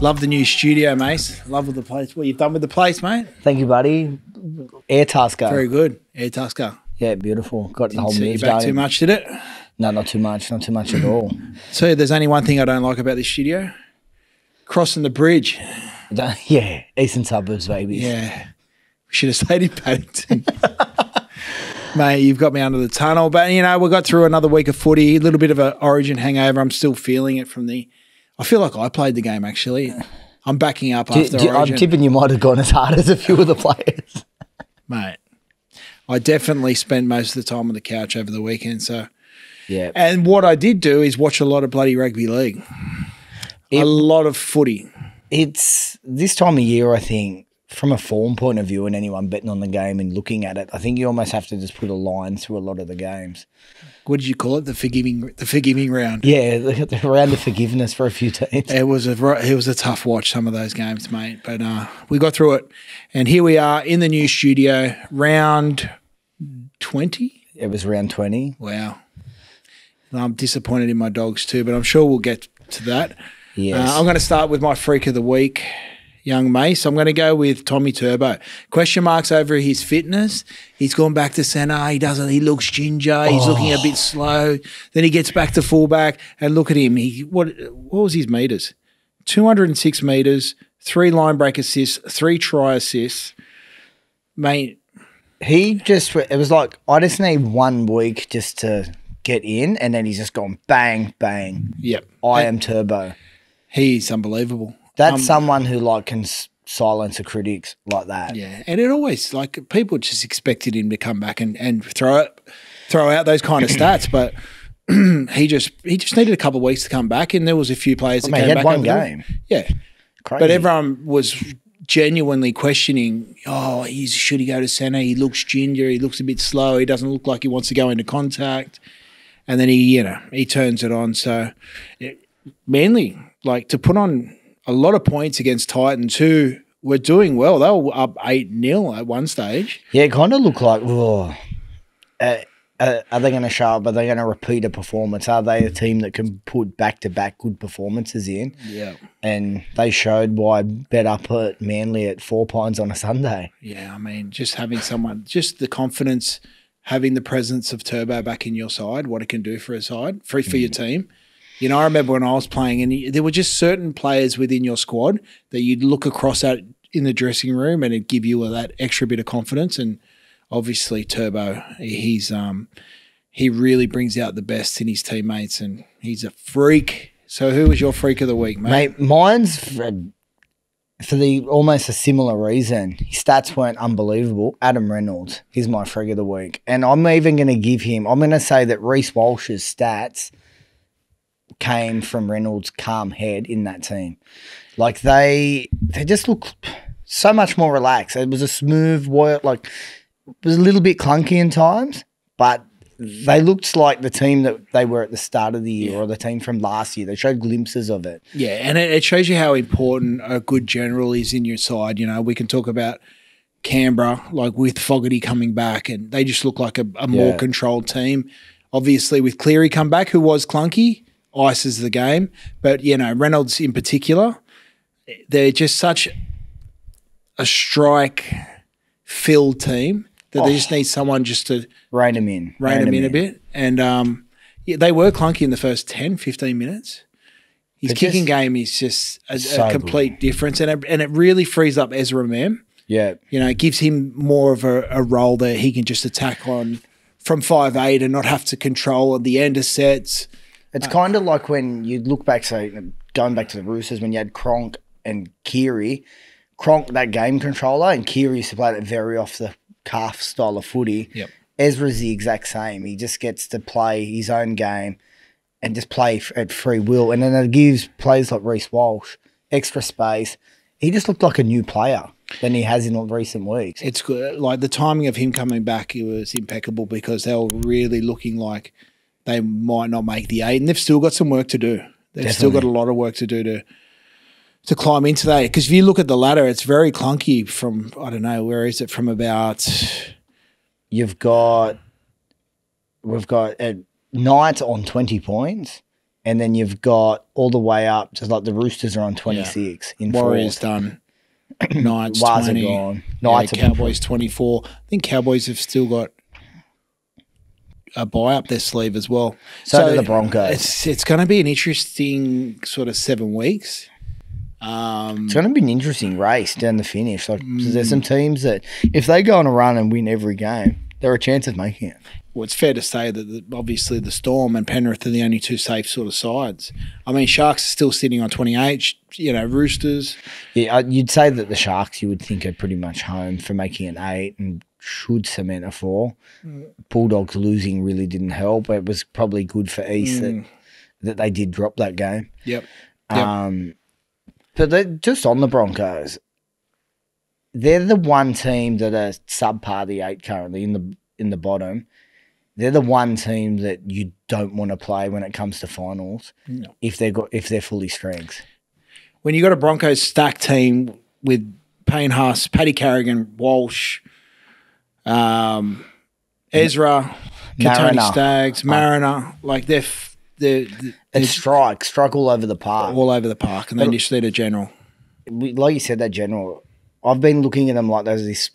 Love the new studio, Mace. Love with the place. What you've done with the place, mate? Thank you, buddy. Air Tusker. Very good. Air Tusker. Yeah, beautiful. Got the whole Didn't set you move back going. too much, did it? No, not too much. Not too much at all. So there's only one thing I don't like about this studio. Crossing the bridge. Yeah, eastern suburbs, baby. Yeah. We should have stayed in Paddington. Mate, you've got me under the tunnel. But, you know, we got through another week of footy, a little bit of an Origin hangover. I'm still feeling it from the – I feel like I played the game, actually. I'm backing up after Origin. I'm tipping you might have gone as hard as a few of the players. Mate, I definitely spent most of the time on the couch over the weekend. So, yeah. And what I did do is watch a lot of bloody rugby league. A lot of footy. It's this time of year, I think, from a form point of view and anyone betting on the game and looking at it, I think you almost have to just put a line through a lot of the games. What did you call it? The forgiving round. Yeah, the round of forgiveness for a few teams. It was a tough watch, some of those games, mate. But we got through it. And here we are in the new studio, round 20. It was round 20. Wow. And I'm disappointed in my dogs too, but I'm sure we'll get to that. Yes. I'm going to start with my freak of the week, young Mace. I'm going to go with Tommy Turbo. Question marks over his fitness. He's gone back to centre. He looks ginger. He's looking a bit slow. Then he gets back to fullback, and look at him. What was his meters? 206 meters, 3 line break assists, 3 try assists. Mate, it was like, I just need 1 week just to get in, and then he's just gone bang, bang. Yep. I am Turbo. He's unbelievable. That's someone who can silence the critics like that. Yeah, and it always people just expected him to come back and throw out those kind of stats, but he just needed a couple of weeks to come back, and there was a few players that came he had back. one game. Yeah, crazy. But everyone was genuinely questioning. Oh, should he go to centre? He looks ginger. He looks a bit slow. He doesn't look like he wants to go into contact. And then he turns it on. So Manly, to put on a lot of points against Titans, who were doing well. They were up 8-0 at one stage. Yeah, it kind of looked like, are they going to show up? Are they going to repeat a performance? Are they a team that can put back-to-back good performances in? Yeah. And they showed why I bet up at Manly at 4 points on a Sunday. Yeah, I mean, just having someone, just the confidence, having the presence of Turbo back in your side, what it can do for a side, for your team. You know, I remember when I was playing, and there were just certain players within your squad that you'd look across at in the dressing room, and it'd give you that extra bit of confidence. And obviously, Turbo, he really brings out the best in his teammates, and he's a freak. So, who was your freak of the week, mate? Mine's for almost a similar reason. His stats weren't unbelievable. Adam Reynolds, he's my freak of the week, and I'm even going to give him. I'm going to say that Reece Walsh's stats came from Reynolds' calm head in that team. They just look so much more relaxed. It was a smooth work, it was a little bit clunky in times, but they looked like the team that they were at the start of the year or the team from last year. They showed glimpses of it. Yeah, and it shows you how important a good general is in your side. You know, we can talk about Canberra, with Fogarty coming back, and they just look like a more controlled team. Obviously, with Cleary come back, who was clunky, ices the game. But, Reynolds in particular, they're just such a strike-filled team that they just need someone just to rein them in a bit. And they were clunky in the first 10, 15 minutes. His kicking game is just a complete difference. And it really frees up Ezra Mem. Yeah. It gives him more of a role that he can just attack on from 5'8" and not have to control at the end of sets. It's kind of like when you look back, going back to the Roosters, when you had Cronk and Kiri. Cronk, that game controller, and Kiri used to play that very off-the-cuff style of footy. Yep. Ezra's the exact same. He just gets to play his own game and just play at free will. And then it gives players like Reece Walsh extra space. He just looked like a new player than he has in recent weeks. It's good. The timing of him coming back, it was impeccable because they were really looking like they might not make the 8, and they've still got some work to do. They've still got a lot of work to do to climb into that. Because if you look at the ladder, it's very clunky from, I don't know, where is it from about? We've got Knight on 20 points. And then you've got all the way up to like the Roosters are on 26 in Warriors fourth. done. Knights Waz are 20. gone. Knights are Cowboys 24. I think Cowboys have still got a bye up their sleeve as well. So do the Broncos. It's going to be an interesting sort of 7 weeks. It's going to be an interesting race down the finish. Like there's some teams that if they go on a run and win every game, they're a chance of making it. Well, it's fair to say that obviously the Storm and Penrith are the only two safe sort of sides. I mean, Sharks are still sitting on 28, Roosters. Yeah, you'd say that the Sharks you would think are pretty much home for making an 8 and should cement a 4. Bulldogs losing really didn't help. It was probably good for East that they did drop that game. Yep. But just on the Broncos, they're the one team that are subpar the 8 currently in the bottom. They're the one team that you don't want to play when it comes to finals if they're fully strength. When you got a Broncos stacked team with Payne Haas, Paddy Carrigan, Walsh, Ezra, Katoni Staggs, Mariner, like they're strike all over the park. All over the park, and they just need a general. Like you said, that general. I've been looking at them like there's this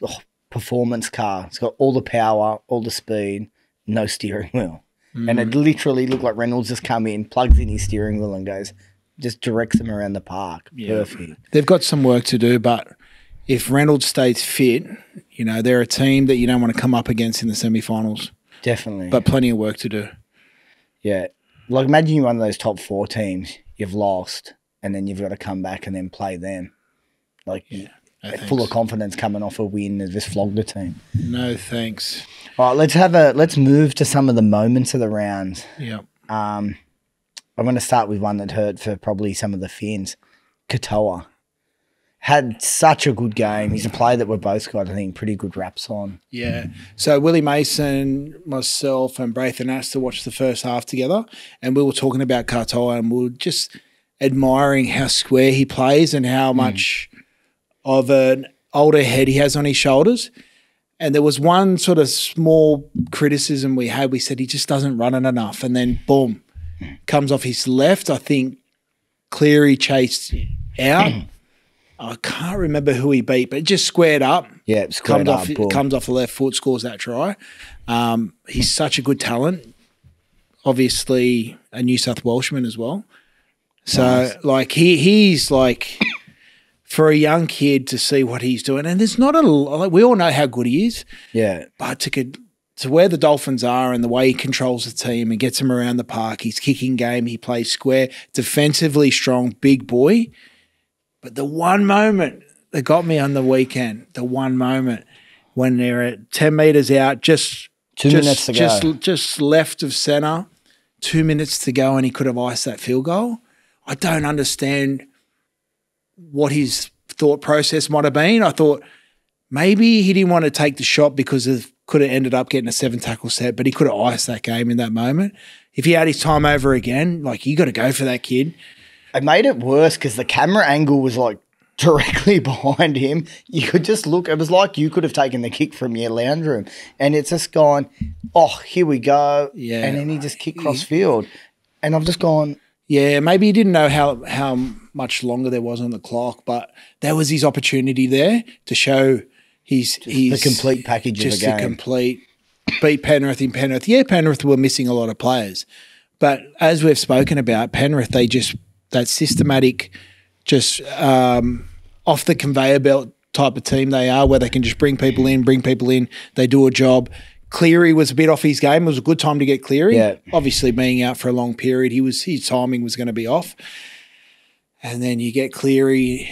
performance car. It's got all the power, all the speed, no steering wheel. And it literally looked like Reynolds just come in, plugs in his steering wheel and just directs them around the park. Yeah. Perfect. They've got some work to do, but if Reynolds stays fit, they're a team that you don't want to come up against in the semi-finals. Definitely. But plenty of work to do. Yeah. Like imagine you're one of those top 4 teams, you've lost, and then you've got to come back and then play them. Like full of confidence coming off a win and just flogged the team. No thanks. All right, let's move to some of the moments of the rounds. Yeah. I'm going to start with one that hurt for probably some of the Finns. Katoa had such a good game. He's a player that we've both got, I think, pretty good raps on. Yeah. So Willie Mason, myself, and Braithen Astor watched the first half together, and we were talking about Katoa, and we were just admiring how square he plays and how much of an older head he has on his shoulders. And there was one sort of small criticism we had. We said he just doesn't run it enough. And then, boom, comes off his left. I think Cleary chased out. I can't remember who he beat, but it just squared up. Yeah, squared up. Comes off the left foot, scores that try. He's such a good talent. Obviously, a New South Welshman as well. So, he's like... For a young kid to see what he's doing, and there's not we all know how good he is. Yeah. But to where the Dolphins are and the way he controls the team and gets them around the park, his kicking game, he plays square, defensively strong, big boy. But the one moment that got me on the weekend, the one moment when they're at 10 metres out, just 2 minutes to go. Just left of centre, 2 minutes to go, and he could have iced that field goal. I don't understand what his thought process might have been. I thought maybe he didn't want to take the shot because could have ended up getting a 7-tackle set, but he could have iced that game in that moment. If he had his time over again, you got to go for that kid. It made it worse because the camera angle was directly behind him. You could just look. It was like you could have taken the kick from your lounge room, and it's just gone, oh, here we go. Yeah. And then he just kicked cross field. And I've just gone, yeah, maybe he didn't know how much longer there was on the clock, but that was his opportunity there to show his the complete package of the game. Just the complete beat Penrith in Penrith. Yeah, Penrith were missing a lot of players, but as we've spoken about, Penrith, that systematic, just off the conveyor belt type of team they are, where they can just bring people in, they do a job. Cleary was a bit off his game. It was a good time to get Cleary. Yeah. Obviously, being out for a long period, his timing was going to be off. And then you get Cleary,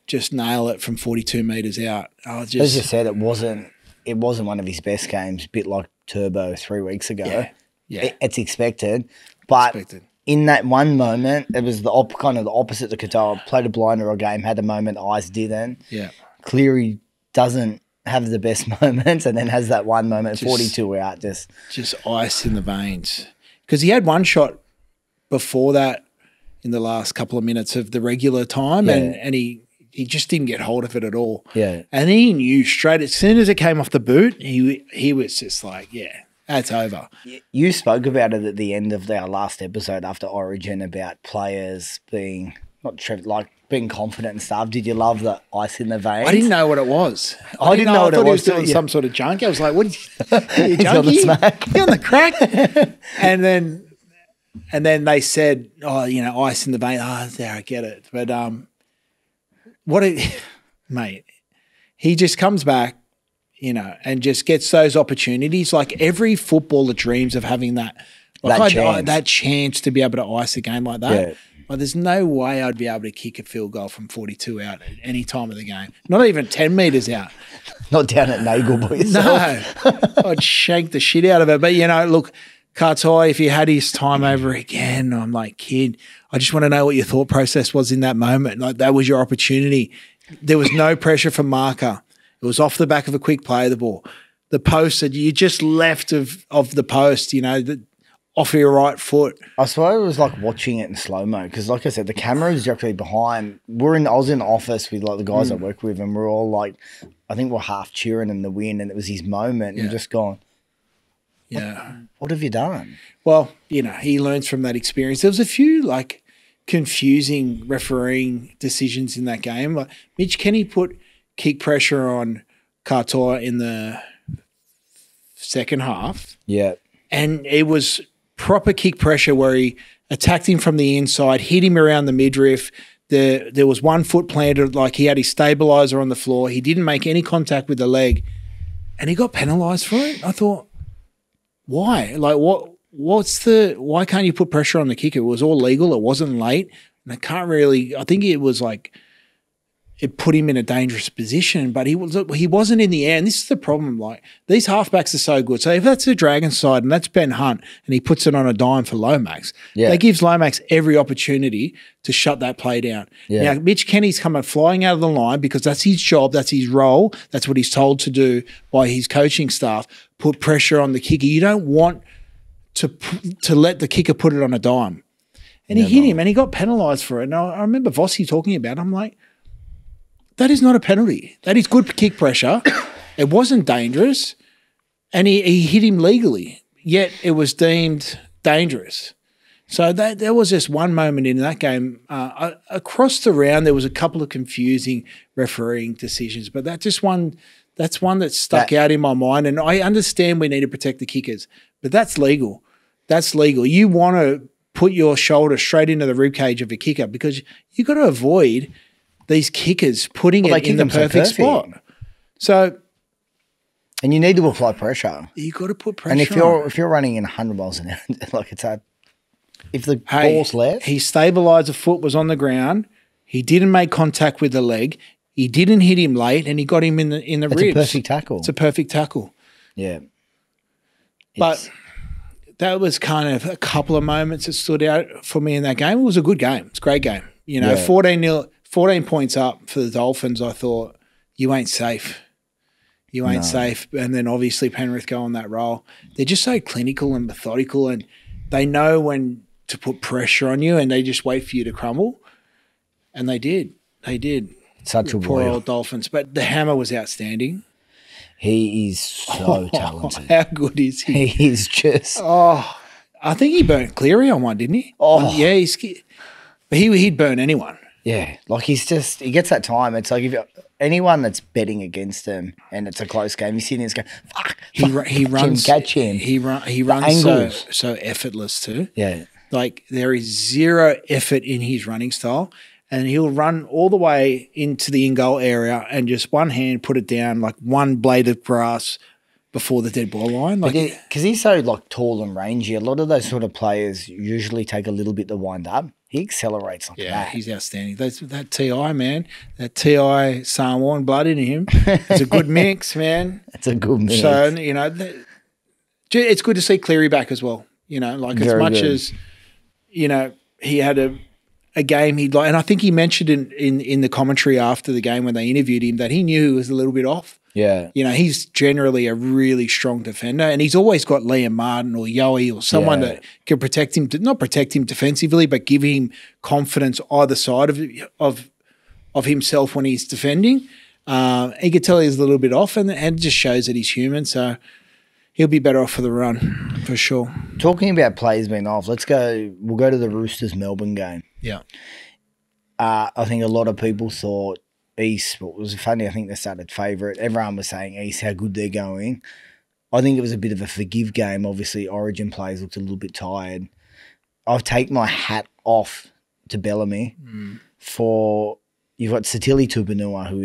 just nail it from 42 metres out. As you said, it wasn't one of his best games. A bit like Turbo 3 weeks ago. Yeah. It's expected, but in that one moment, it was kind of the opposite to Katoa. Played a blinder a game, had a moment eyes didn't. Yeah. Cleary doesn't have the best moments and then has that one moment, 42 out. Just ice in the veins. Because he had one shot before that in the last couple of minutes of the regular time and he just didn't get hold of it at all. Yeah. And he knew straight as soon as it came off the boot, he was just like, yeah. That's over. You spoke about it at the end of our last episode after Origin about players being being confident and stuff. Did you love the ice in the veins? I didn't know what it was. I didn't know what it was. He was doing some sort of junk. I was like, "What? Are you He's on the junkie? smack. You on the crack?" and then they said, "Oh, ice in the vein." Oh, there, I get it. But mate, he just comes back, and just gets those opportunities. Like every footballer dreams of having that chance to be able to ice a game like that. Yeah. Like, there's no way I'd be able to kick a field goal from 42 out at any time of the game. Not even 10 metres out. Not down at Nagel by yourself. No. I'd shank the shit out of it. But, look, Katoa, if he had his time over again, I'm like, kid, I just want to know what your thought process was in that moment. Like, that was your opportunity. There was no pressure from marker. It was off the back of a quick play of the ball. The post that you just left of the post, off your right foot. I swear it was like watching it in slow-mo because, like I said, the camera was directly behind. I was in the office with like the guys I work with, and we're all like, I think we're half cheering in the win, and it was his moment, and just gone, what have you done? Well, he learns from that experience. There was a few like confusing refereeing decisions in that game. Like Mitch Kenny put kick pressure on Katoa in the second half. Yeah. And it was proper kick pressure where he attacked him from the inside, hit him around the midriff. There was 1 foot planted, like he had his stabiliser on the floor. He didn't make any contact with the leg, and he got penalised for it. I thought, why? Like, why can't you put pressure on the kicker? It was all legal. It wasn't late. And I think it was like, it put him in a dangerous position, but he wasn't in the air. And this is the problem. Like, these halfbacks are so good. So if that's the Dragons side and that's Ben Hunt and he puts it on a dime for Lomax, that gives Lomax every opportunity to shut that play down. Yeah. Now, Mitch Kenny's coming flying out of the line because that's his job, that's his role, that's what he's told to do by his coaching staff, put pressure on the kicker. You don't want to let the kicker put it on a dime. And he hit him and he got penalised for it. And I remember Vossi talking about it. I'm like, that is not a penalty. That is good kick pressure. It wasn't dangerous. And he hit him legally, yet it was deemed dangerous. So there was just one moment in that game. Across the round, there was a couple of confusing refereeing decisions, but that's one that stuck out in my mind. And I understand we need to protect the kickers, but that's legal. That's legal. You want to put your shoulder straight into the ribcage of a kicker because you've got to avoid these kickers putting it in the perfect spot. So, and you need to apply pressure. You got to put pressure. And if you're running in 100 miles an hour, like if the ball's left, his stabiliser foot was on the ground. He didn't make contact with the leg. He didn't hit him late, and he got him in the ribs. It's a perfect tackle. It's a perfect tackle. Yeah, but that was kind of a couple of moments that stood out for me in that game. It was a good game. It's a great game. 14 points up for the Dolphins. I thought, you ain't safe. You ain't safe. And then obviously Penrith go on that roll. They're just so clinical and methodical, and they know when to put pressure on you, and they just wait for you to crumble. And they did. They did. Such a poor old Dolphins. But the hammer was outstanding. He is so talented. How good is he? He is just... Oh, I think he burnt Cleary on one, didn't he? Oh. Yeah, but he'd burn anyone. Yeah, like he gets that time. It's like if anyone that's betting against him and it's a close game, you see him going, fuck, he runs, catch him. He runs so effortless too. Yeah. Like there is zero effort in his running style, and he'll run all the way into the in-goal area and just one hand put it down like one blade of grass before the dead ball line. Like, because he's so like tall and rangy, a lot of those sort of players usually take a little bit to wind up. He accelerates like that. Yeah, he's outstanding. That TI, man, that TI Samoan blood in him. It's a good mix, man. It's a good mix. So, it's good to see Cleary back as well. Like as much as, he had a game he'd like, and I think he mentioned in the commentary after the game when they interviewed him that he knew he was a little bit off. Yeah. He's generally a really strong defender, and he's always got Liam Martin or Yowie or someone that can protect him, not protect him defensively, but give him confidence either side of himself when he's defending. He could tell he's a little bit off, and it just shows that he's human. So, he'll be better off for the run for sure. Talking about players being off, we'll go to the Roosters Melbourne game. Yeah. I think a lot of people thought East, what was funny, I think they started favourite. Everyone was saying East, how good they're going. I think it was a bit of a forgive game. Obviously, Origin players looked a little bit tired. I've taken my hat off to Bellamy for, you've got Satili Tupanua, who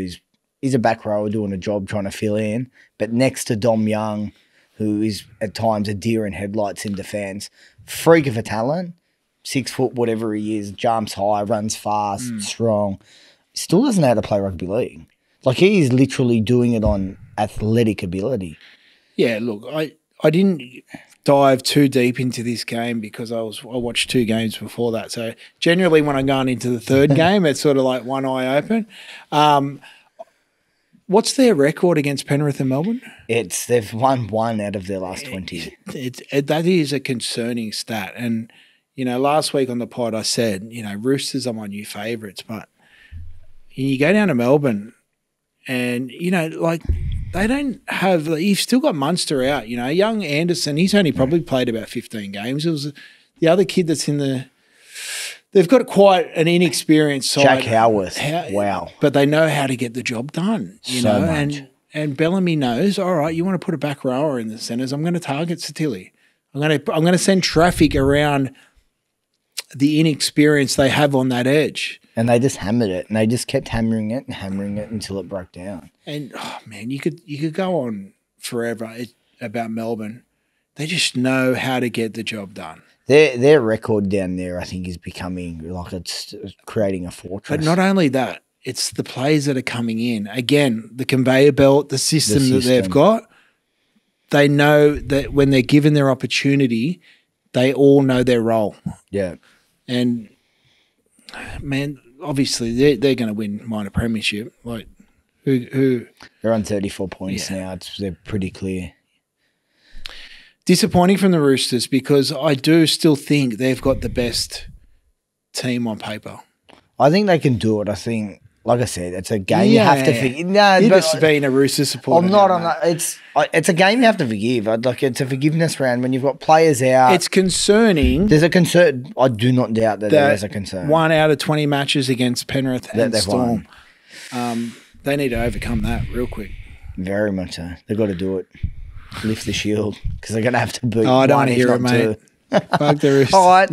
he's a back rower doing a job trying to fill in, but next to Dom Young, who is at times a deer in headlights in defence. Freak of a talent, 6 foot, whatever he is, jumps high, runs fast, strong. Still doesn't know how to play rugby league. Like, he is literally doing it on athletic ability. Yeah, look, I didn't dive too deep into this game because I watched 2 games before that. So generally when I'm going into the third game, it's sort of like one eye open. What's their record against Penrith and Melbourne? They've won 1 out of their last 20. That is a concerning stat. And, last week on the pod I said, Roosters are my new favourites, but you go down to Melbourne and, they don't have – you've still got Munster out. Young Anderson, he's only probably played about 15 games. It was the other kid that's in the – they've got quite an inexperienced side. Jack Howarth. Wow. But they know how to get the job done, So much. And Bellamy knows, all right, you want to put a back rower in the centres, I'm going to target Satili. I'm going to send traffic around the inexperience they have on that edge. And they just hammered it, and they just kept hammering it until it broke down. And man, you could go on forever about Melbourne. They just know how to get the job done. Their record down there, I think, is becoming like it's creating a fortress. But not only that, it's the players that are coming in. Again, the conveyor belt, the system that they've got. They know that when they're given their opportunity, they all know their role. Yeah, and man. Obviously, they're going to win minor premiership. Like, who? They're on 34 points now. They're pretty clear. Disappointing from the Roosters because I do still think they've got the best team on paper. I think they can do it. I think, like I said, it's a game you have to forgive. No, you're just being a Roosters supporter. I'm not. It's a game you have to forgive. Like, it's a forgiveness round when you've got players out. It's concerning. There's a concern. I do not doubt that there is a concern. 1 out of 20 matches against Penrith and Storm. They need to overcome that real quick. Very much so. They've got to do it. Lift the shield because they're going to have to beat. Oh, I don't want to hear it, mate. Fuck the Roosters. All right.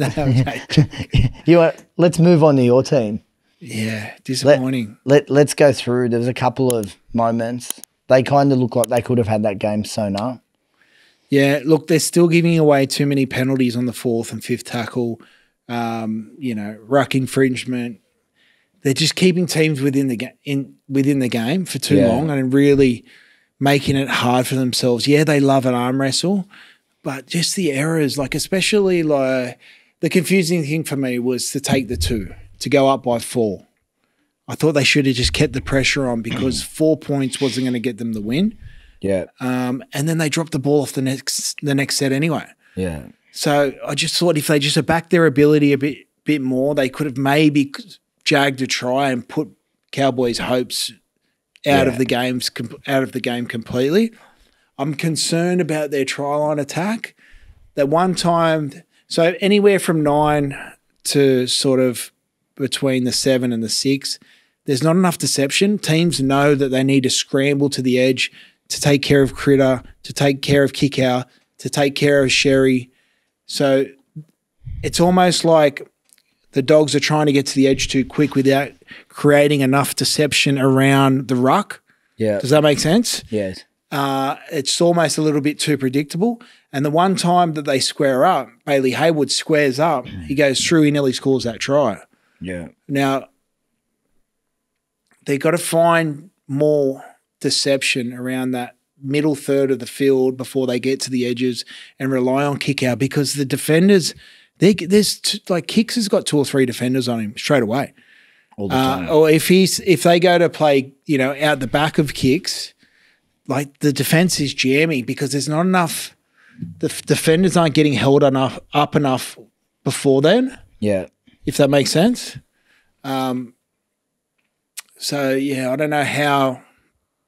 Let's move on to your team. Yeah, disappointing. Let's go through. There was a couple of moments. They kind of look like they could have had that game sewn up. Yeah, look, they're still giving away too many penalties on the 4th and 5th tackle. Ruck infringement. They're just keeping teams within the game for too long and really making it hard for themselves. Yeah, they love an arm wrestle, but just the errors, especially the confusing thing for me was to take the 2. To go up by 4. I thought they should have just kept the pressure on because 4 points wasn't going to get them the win. Yeah. And then they dropped the ball off the next set anyway. Yeah. So I just thought if they just had backed their ability a bit more, they could have maybe jagged a try and put Cowboys' hopes out of the game completely. I'm concerned about their try line attack. That one time, so anywhere from 9 to sort of between the 7 and the 6, there's not enough deception. Teams know that they need to scramble to the edge to take care of Critter, to take care of Kickout, to take care of Sherry. So it's almost like the Dogs are trying to get to the edge too quick without creating enough deception around the ruck. Yeah. Does that make sense? Yes. It's almost a little bit too predictable. And the one time that they square up, Bailey Hayward squares up, he goes through, he nearly scores that try. Yeah. Now, they've got to find more deception around that middle third of the field before they get to the edges and rely on kick out because the defenders, Kicks has got 2 or 3 defenders on him straight away. All the time. Or if they go to play, out the back of Kicks, the defense is jamming because there's not enough. The defenders aren't getting held up enough before then. Yeah. If that makes sense. I don't know how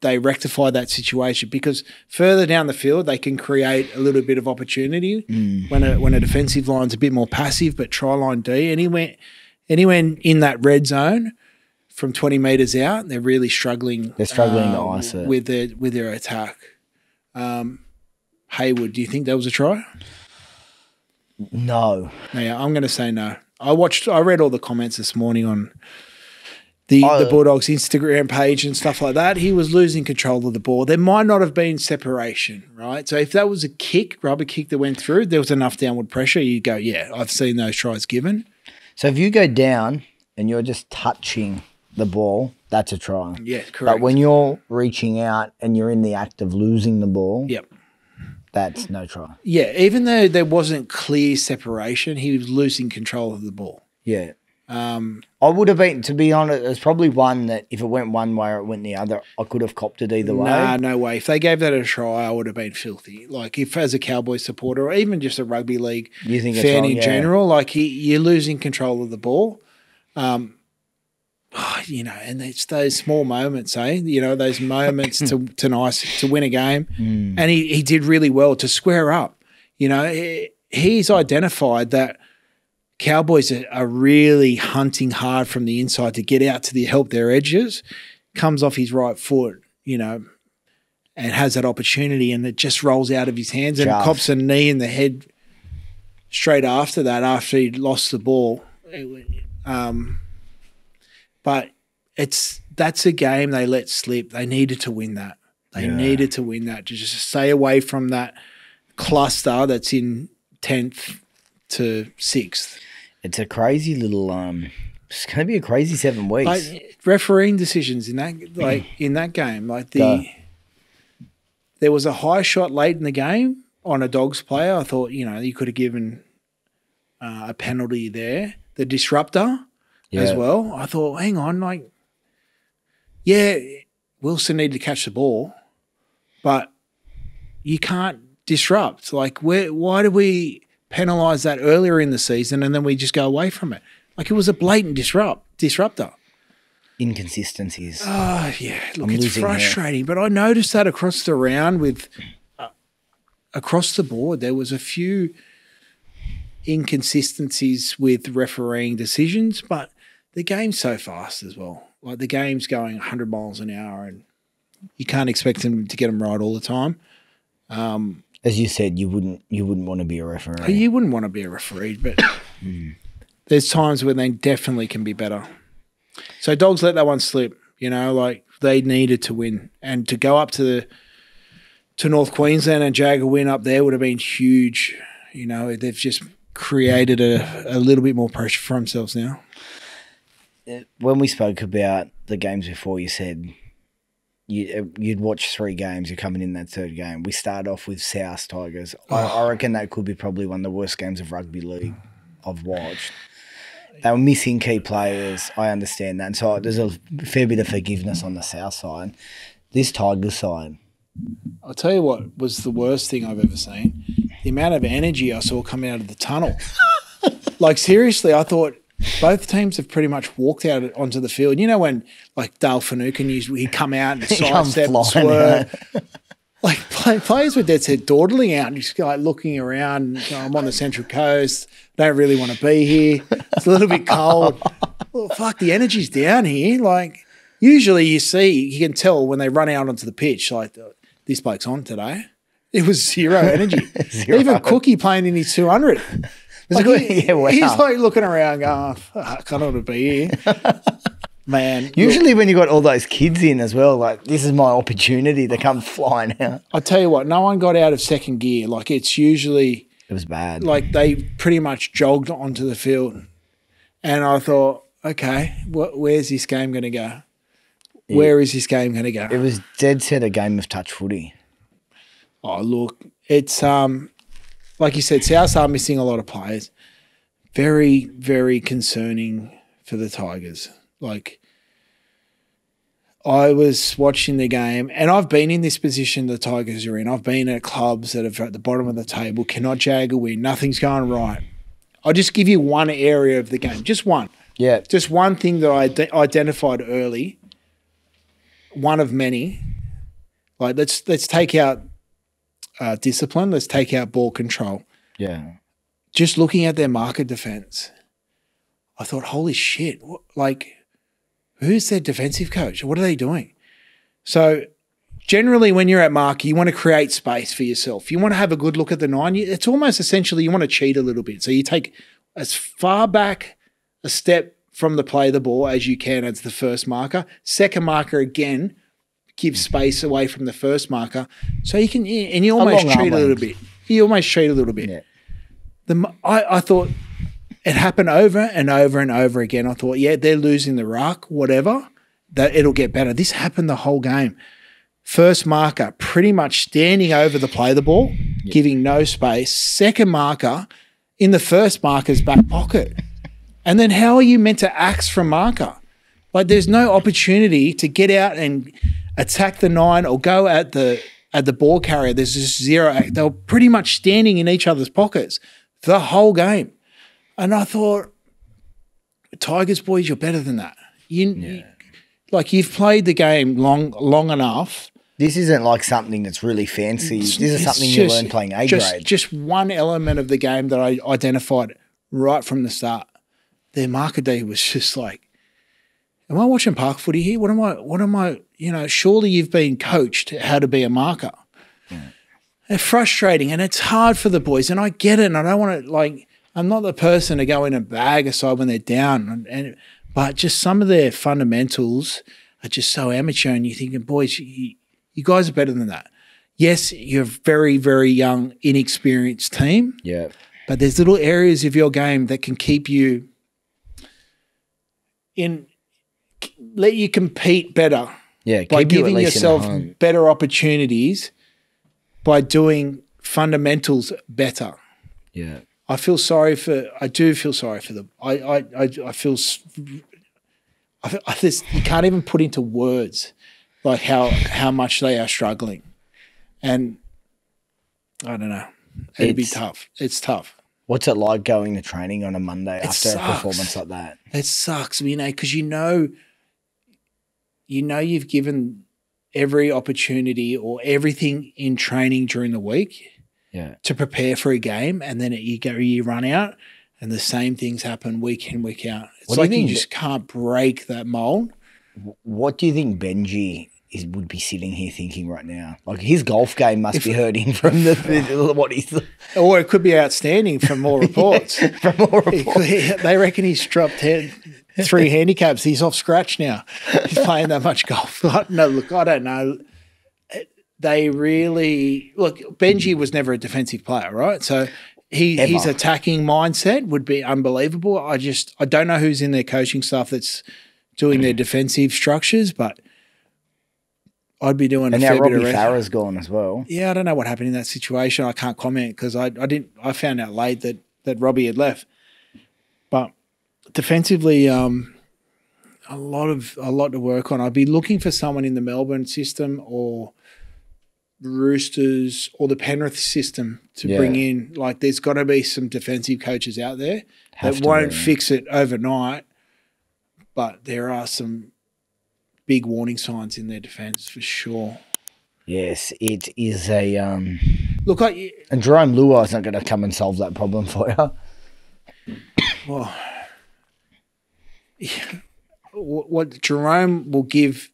they rectify that situation, because further down the field they can create a little bit of opportunity when a defensive line's a bit more passive. But try line D, anywhere in that red zone from 20 metres out, they're really struggling. They're struggling to ice it with their attack. Hayward, do you think that was a try? No. Yeah, I'm going to say no. I read all the comments this morning on the Bulldogs Instagram page and stuff like that. He was losing control of the ball. There might not have been separation, right? So if that was a rubber kick that went through, there was enough downward pressure, you go, yeah, I've seen those tries given. So if you go down and you're just touching the ball, that's a try. Yeah, correct. But when you're reaching out and you're in the act of losing the ball, yep, that's no try. Yeah, even though there wasn't clear separation, he was losing control of the ball. Yeah. I would have been, to be honest, there's probably one that if it went one way or it went the other, I could have copped it either way. Nah, no way. If they gave that a try, I would have been filthy. Like, if as a Cowboys supporter or even just a rugby league fan in general, like you're losing control of the ball. You know, and it's those small moments, eh? You know, those moments to win a game. And he did really well to square up. You know, he's identified that Cowboys are really hunting hard from the inside to get out to help their edges, comes off his right foot, you know, and has that opportunity, and it just rolls out of his hands and cops a knee in the head straight after that, after he'd lost the ball. But that's a game they let slip. They needed to win that. They needed to win that, to just stay away from that cluster that's in 10th to 6th. It's a crazy little it's going to be a crazy 7 weeks. Like, refereeing decisions in that game, like there was a high shot late in the game on a Dogs player. I thought, you know, you could have given a penalty there. The disruptor as well. I thought, hang on, like, yeah, Wilson needed to catch the ball, but you can't disrupt. Like, why do we penalise that earlier in the season and then we just go away from it? Like, it was a blatant disruptor. Inconsistencies. Oh, yeah. Look, it's frustrating. But I noticed that across the round with across the board, there was a few inconsistencies with refereeing decisions, but the game's so fast as well. Like, the game's going 100 miles an hour and you can't expect them to get them right all the time. As you said, you wouldn't want to be a referee. You wouldn't want to be a referee, but there's times when they definitely can be better. So Dogs let that one slip. You know, like, they needed to win, and to go up to North Queensland and jag a win up there would have been huge. You know, they've just created a little bit more pressure for themselves now. When we spoke about the games before, you said you'd watch 3 games. You're coming in that 3rd game. We start off with South Tigers. I reckon that could be probably one of the worst games of rugby league I've watched. They were missing key players. I understand that. And so there's a fair bit of forgiveness on the South side. This Tigers side. I'll tell you what was the worst thing I've ever seen. The amount of energy I saw coming out of the tunnel. Like, seriously, I thought both teams have pretty much walked out onto the field. You know when, like, Dale Finucane, he'd come out and sidestep and swerve. Like, players were dead set dawdling out and just like looking around. You know, I'm on the Central Coast. Don't really want to be here. It's a little bit cold. Well, fuck, the energy's down here. Like, usually you can tell when they run out onto the pitch, like, this bloke's on today. It was zero energy. Even Cookie playing in his 200. Like, he's like looking around going, oh, fuck, I don't want to be here. Man. Usually when you got all those kids in as well, like, this is my opportunity to come flying out. I tell you what, no one got out of second gear. Like, it's usually... It was bad. Like, they pretty much jogged onto the field. And I thought, okay, where's this game going to go? Where is this game going to go? It was dead set a game of touch footy. Oh, look, it's... like you said, South are missing a lot of players. Very, very concerning for the Tigers. Like, I was watching the game, and I've been in this position the Tigers are in. I've been at clubs that are at the bottom of the table, cannot jag a win, nothing's going right. I'll just give you one area of the game, just one. Yeah. Just one thing that I identified early, one of many, Like let's take out discipline. Let's take out ball control. Yeah. Just looking at their marker defense, I thought, holy shit, who's their defensive coach? What are they doing? So generally when you're at marker, you want to create space for yourself. You want to have a good look at the nine. It's almost essentially you want to cheat a little bit. So you take as far back a step from the play of the ball as you can as the first marker. Second marker, again, give space away from the first marker. So you can, and you almost cheat a little bit. You almost cheat a little bit. Yeah. I thought it happened over and over and over again. I thought, yeah, they're losing the ruck, whatever, that it'll get better. This happened the whole game. First marker, pretty much standing over the play of the ball, giving no space. Second marker, in the first marker's back pocket. And then how are you meant to axe from marker? Like there's no opportunity to get out and attack the nine or go at the ball carrier. There's just zero. They were pretty much standing in each other's pockets the whole game. And I thought, Tigers boys, you're better than that. You've played the game long enough. This isn't like something that's really fancy. This is something you learn playing A grade. Just one element of the game that I identified right from the start. Their marker D was just like, am I watching park footy here? What am I, surely you've been coached how to be a marker. Yeah. It's frustrating and it's hard for the boys and I get it and I don't want to I'm not the person to go in and bag a side when they're down but just some of their fundamentals are just so amateur and you're thinking, boys, you guys are better than that. Yes, you're a very, very young, inexperienced team. Yeah. But there's little areas of your game that can keep you let you compete better. Yeah, by giving yourself better opportunities by doing fundamentals better. Yeah. I do feel sorry for them. You can't even put into words like how much they are struggling. And I don't know. It'd be tough. It's tough. What's it like going to training on a Monday after a performance like that? It sucks, because you've given every opportunity or everything in training during the week to prepare for a game, and then you run out and the same things happen week in, week out. It's like you just can't break that mold. What do you think Benji would be sitting here thinking right now? Like his golf game must be hurting from what he's... Or it could be outstanding from more reports. From more reports. They reckon he's dropped 3 handicaps. He's off scratch now. He's playing that much golf. No, look, I don't know. Benji was never a defensive player, right? So his attacking mindset would be unbelievable. I don't know who's in their coaching staff that's doing their defensive structures, but I'd be doing a fair bit of Robbie Farah's gone as well. Yeah, I don't know what happened in that situation. I can't comment because I found out late that Robbie had left. But defensively, a lot to work on. I'd be looking for someone in the Melbourne system or Roosters or the Penrith system to bring in. Like, there's got to be some defensive coaches out there that won't fix it overnight, but there are some big warning signs in their defence for sure. Yes, it is a and Jerome Luai is not going to come and solve that problem for you. Well, what Jerome will give,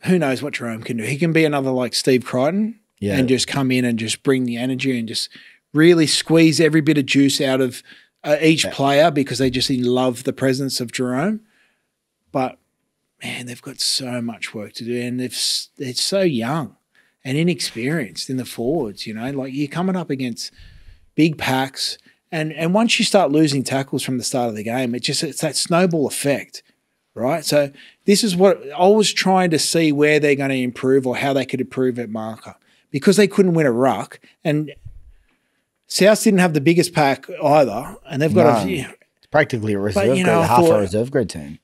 who knows what Jerome can do. He can be another like Steve Crichton and just come in and just bring the energy and just really squeeze every bit of juice out of each player because they just love the presence of Jerome. But man, they've got so much work to do and they're so young and inexperienced in the forwards, like you're coming up against big packs and once you start losing tackles from the start of the game, it's that snowball effect, right? So this is what I was trying to see where they're going to improve or how they could improve at marker because they couldn't win a ruck and South didn't have the biggest pack either and they've got it's practically a reserve grade, half a reserve grade team.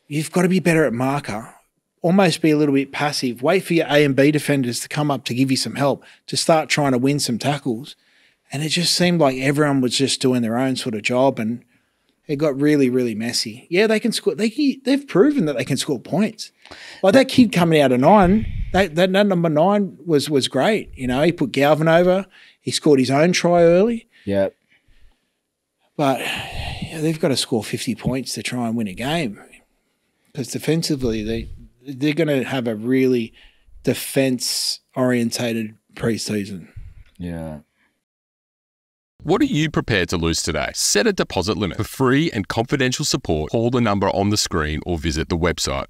You've got to be better at marker, almost be a little bit passive. Wait for your A and B defenders to come up to give you some help, to start trying to win some tackles. And it just seemed like everyone was just doing their own sort of job and it got really, really messy. Yeah, they can score. They've proven that they can score points. Like that kid coming out of 9, That number 9 was great. You know, he put Galvin over. He scored his own try early. Yep. But they've got to score 50 points to try and win a game, because defensively they're going to have a really defense-orientated preseason. Yeah. What are you prepared to lose today? Set a deposit limit. For free and confidential support, call the number on the screen or visit the website.